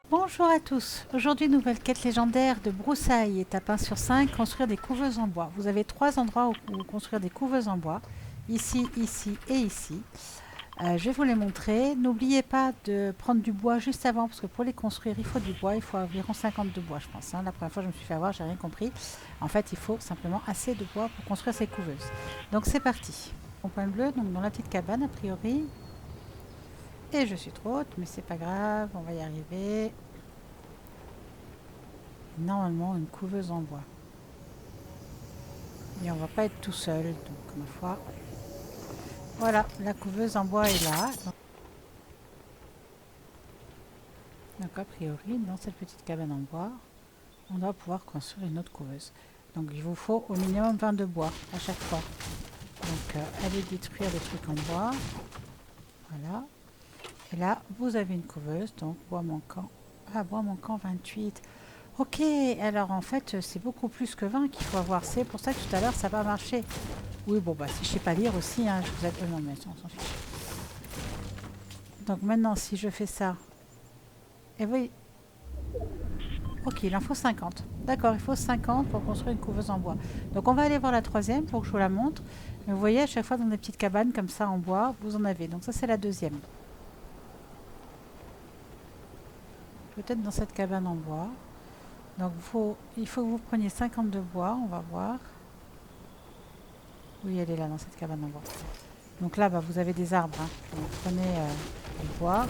Bonjour à tous, aujourd'hui nouvelle quête légendaire de broussailles, étape 1 sur 5, construire des couveuses en bois. Vous avez 3 endroits où construire des couveuses en bois, ici, ici et ici. Je vais vous les montrer, n'oubliez pas de prendre du bois juste avant, parce que pour les construire il faut du bois, il faut environ 50 de bois je pense. La première fois je me suis fait avoir, j'ai rien compris. En fait il faut simplement assez de bois pour construire ces couveuses. Donc c'est parti. Mon point bleu, donc dans la petite cabane a priori. Et je suis trop haute, mais c'est pas grave, on va y arriver. Normalement une couveuse en bois. Et on va pas être tout seul, donc ma foi. Voilà, la couveuse en bois est là. Donc a priori, dans cette petite cabane en bois, on doit pouvoir construire une autre couveuse. Donc il vous faut au minimum 20 de bois à chaque fois. Donc allez détruire les trucs en bois. Voilà. Et là, vous avez une couveuse, donc bois manquant. Ah, bois manquant 28. Ok, alors en fait, c'est beaucoup plus que 20 qu'il faut avoir. C'est pour ça que tout à l'heure, ça n'a pas marché. Oui, bon, bah si je sais pas lire aussi, hein, je vous aide. Non, mais on s'en fiche. Donc maintenant, si je fais ça, et oui, ok, il en faut 50. D'accord, il faut 50 pour construire une couveuse en bois. Donc on va aller voir la troisième pour que je vous la montre. Mais vous voyez, à chaque fois dans des petites cabanes comme ça en bois, vous en avez. Donc ça, c'est la deuxième. Peut-être dans cette cabane en bois. Donc il faut que vous preniez 50 de bois, on va voir. Oui, elle est là dans cette cabane en bois. Donc là, bah, vous avez des arbres. Hein. Donc prenez du bois,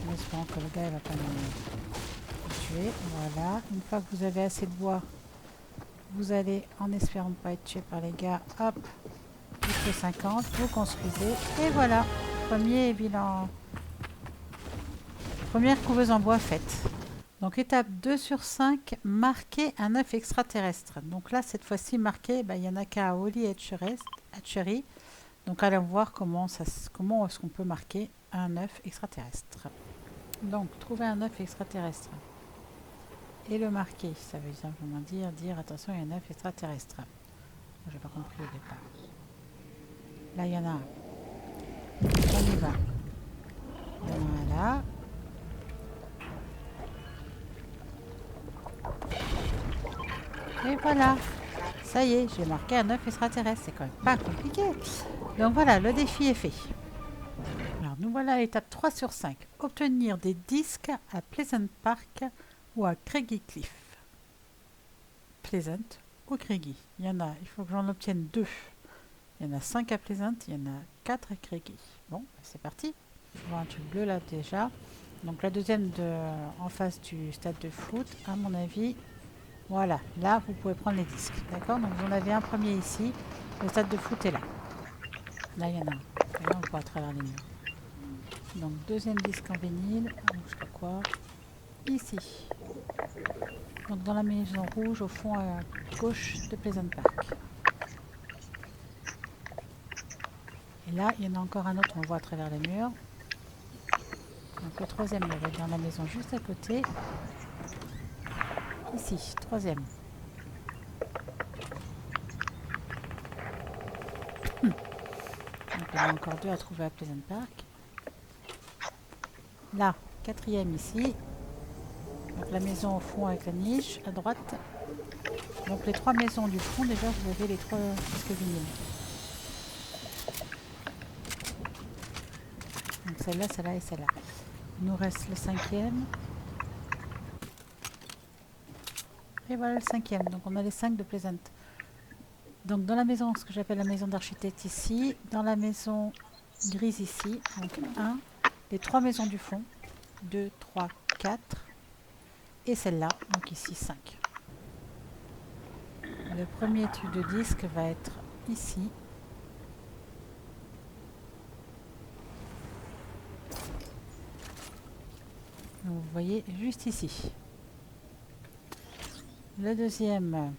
en espérant que le gars ne va pas nous tuer. Voilà. Une fois que vous avez assez de bois, vous allez, en espérant ne pas être tué par les gars, hop, il faut 50, vous construisez. Et voilà, premier bilan. Première couveuse en bois faite. Donc étape 2 sur 5, marquer un œuf extraterrestre. Donc là, cette fois-ci, marqué, il y en a qu'à Holly Hatchery. Donc allons voir comment est-ce qu'on peut marquer un œuf extraterrestre. Donc trouver un œuf extraterrestre et le marquer, ça veut simplement dire attention, il y a un œuf extraterrestre. J'ai pas compris au départ. Là, il y en a un. On y va. Voilà. Et voilà. Ça y est, j'ai marqué un œuf extraterrestre. C'est quand même pas compliqué. Donc voilà, le défi est fait. Alors nous voilà à l'étape 3 sur 5. Obtenir des disques à Pleasant Park ou à Craigie Cliff. Pleasant ou Craigie. Il y en a, il faut que j'en obtienne 2. Il y en a 5 à Pleasant, il y en a 4 à Craigie. Bon, c'est parti. Je vois un truc bleu là déjà. Donc la deuxième en face du stade de foot, à mon avis. Voilà, là vous pouvez prendre les disques. D'accord. Donc vous en avez un premier ici. Le stade de foot est là. Là il y en a un. Là on voit à travers les murs. Donc deuxième disque en vinyle. Je sais pas quoi. Ici. Donc dans la maison rouge au fond à gauche de Pleasant Park. Et là, il y en a encore un autre, on le voit à travers les murs. Donc le troisième, il va être dans la maison juste à côté. Ici, troisième. Donc il y en a encore 2 à trouver à Pleasant Park. Là, quatrième ici. Donc la maison au fond avec la niche, à droite. Donc les 3 maisons du fond, déjà vous avez les 3 disques vinyles. Donc celle-là, celle-là et celle-là. Il nous reste le cinquième. Et voilà le cinquième. Donc on a les 5 de Pleasant. Donc dans la maison, ce que j'appelle la maison d'architecte ici, dans la maison grise ici, donc 1, les 3 maisons du fond, 2, 3, 4, et celle-là, donc ici 5. Le premier truc de disque va être ici. Donc vous voyez juste ici. Le deuxième,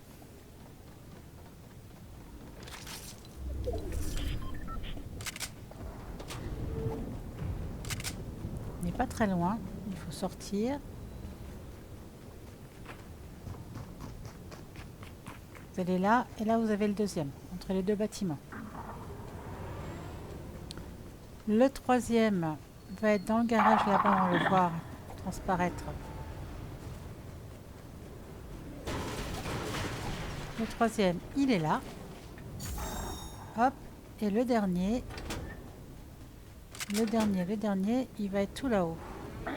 n'est pas très loin, il faut sortir. Vous allez là, et là vous avez le deuxième, entre les 2 bâtiments. Le troisième va être dans le garage là-bas, on va le voir transparaître. Le troisième, il est là. Hop, et le dernier, il va être tout là-haut. Je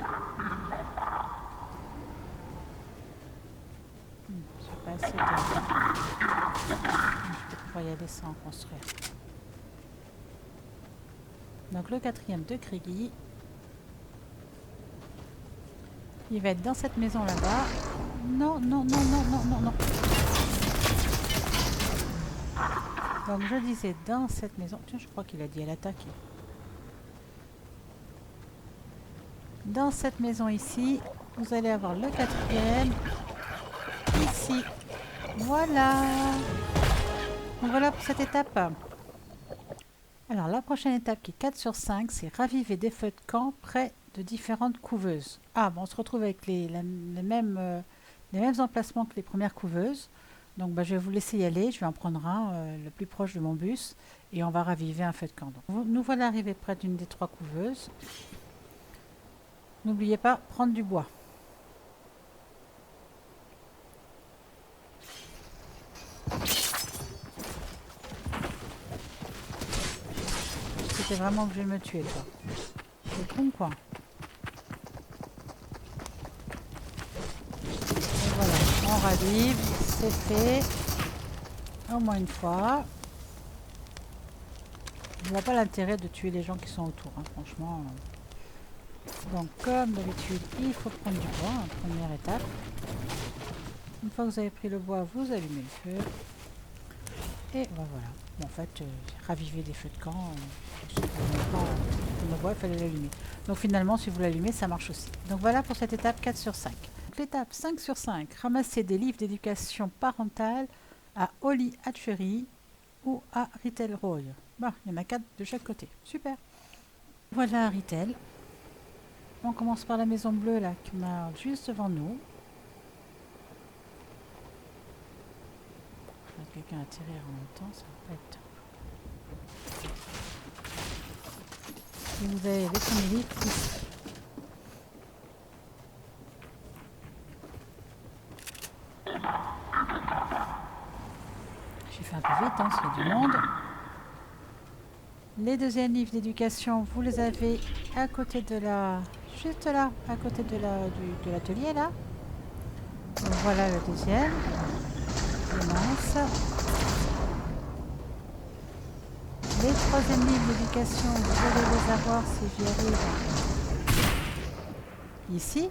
sais pas si je vais pouvoir y aller sans construire. Donc le quatrième de Craigie, il va être dans cette maison là-bas. Non, non, non, non, non, non, non. Donc je disais dans cette maison. Tiens, je crois qu'il a dit à l'attaque. Dans cette maison ici, vous allez avoir le quatrième. Ici. Voilà. Donc voilà pour cette étape. Alors la prochaine étape qui est 4 sur 5, c'est raviver des feux de camp près de différentes couveuses. Ah bon, on se retrouve avec les mêmes emplacements que les premières couveuses. Donc je vais vous laisser y aller, je vais en prendre un le plus proche de mon bus et on va raviver un feu de camp. Donc, nous voilà arrivés près d'une des 3 couveuses. N'oubliez pas, prendre du bois. C'était vraiment obligé de me tuer, toi. C'est con, quoi. Et voilà, on ravive, c'est fait. Au moins une fois. Je vois pas l'intérêt de tuer les gens qui sont autour, hein, franchement. Donc, comme d'habitude, il faut prendre du bois, première étape. Une fois que vous avez pris le bois, vous allumez le feu. Et voilà. Bon, en fait, raviver des feux de camp, le bois, il fallait l'allumer. Donc finalement, si vous l'allumez, ça marche aussi. Donc voilà pour cette étape 4 sur 5. L'étape 5 sur 5, ramasser des livres d'éducation parentale à Holly Hatchery ou à Retail Roy. Bon, il y en a 4 de chaque côté. Super. Voilà Retail. On commence par la maison bleue là, qui m'a juste devant nous. Quelqu'un à tirer en même temps, ça va pas être top. Et vous avez les premiers livres ici. J'ai fait un peu vite, hein, s'il y a du monde. Les deuxièmes livres d'éducation, vous les avez à côté de la... juste là, à côté de l'atelier là. Donc voilà le deuxième. Mince. Les troisièmes livres d'éducation, vous allez les avoir si j'y arrive ici.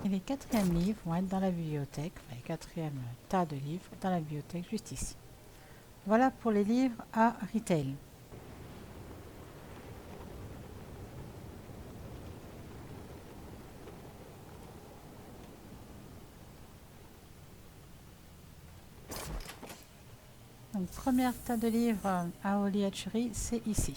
Et les quatrièmes livres vont être dans la bibliothèque, enfin, les quatrièmes tas de livres dans la bibliothèque juste ici. Voilà pour les livres à Retail. Donc, première tas de livres à Holly Hatchery, c'est ici.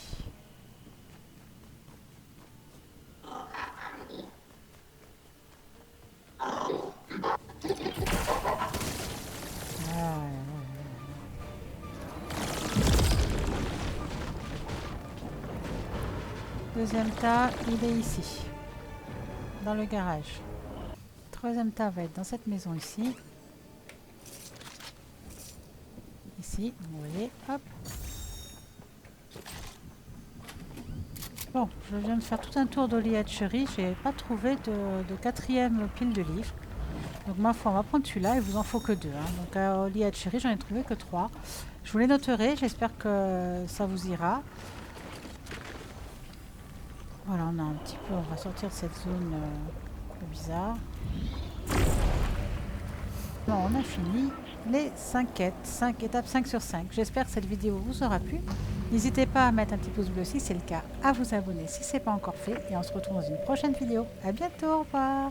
Deuxième tas, il est ici, dans le garage. Troisième tas va être dans cette maison ici. Ici, vous voyez, hop. Bon, je viens de faire tout un tour d'Holly Hatchery, je n'ai pas trouvé de quatrième pile de livres. Donc ma foi, on va prendre celui-là, il vous en faut que 2. Hein. Donc à Holly Hatchery, j'en ai trouvé que 3. Je vous les noterai, j'espère que ça vous ira. Voilà, on a un petit peu, on va sortir de cette zone un peu bizarre. Bon, on a fini les 5 quêtes, 5 étapes 5 sur 5. J'espère que cette vidéo vous aura plu. N'hésitez pas à mettre un petit pouce bleu si c'est le cas, à vous abonner si ce n'est pas encore fait. Et on se retrouve dans une prochaine vidéo. A bientôt, au revoir.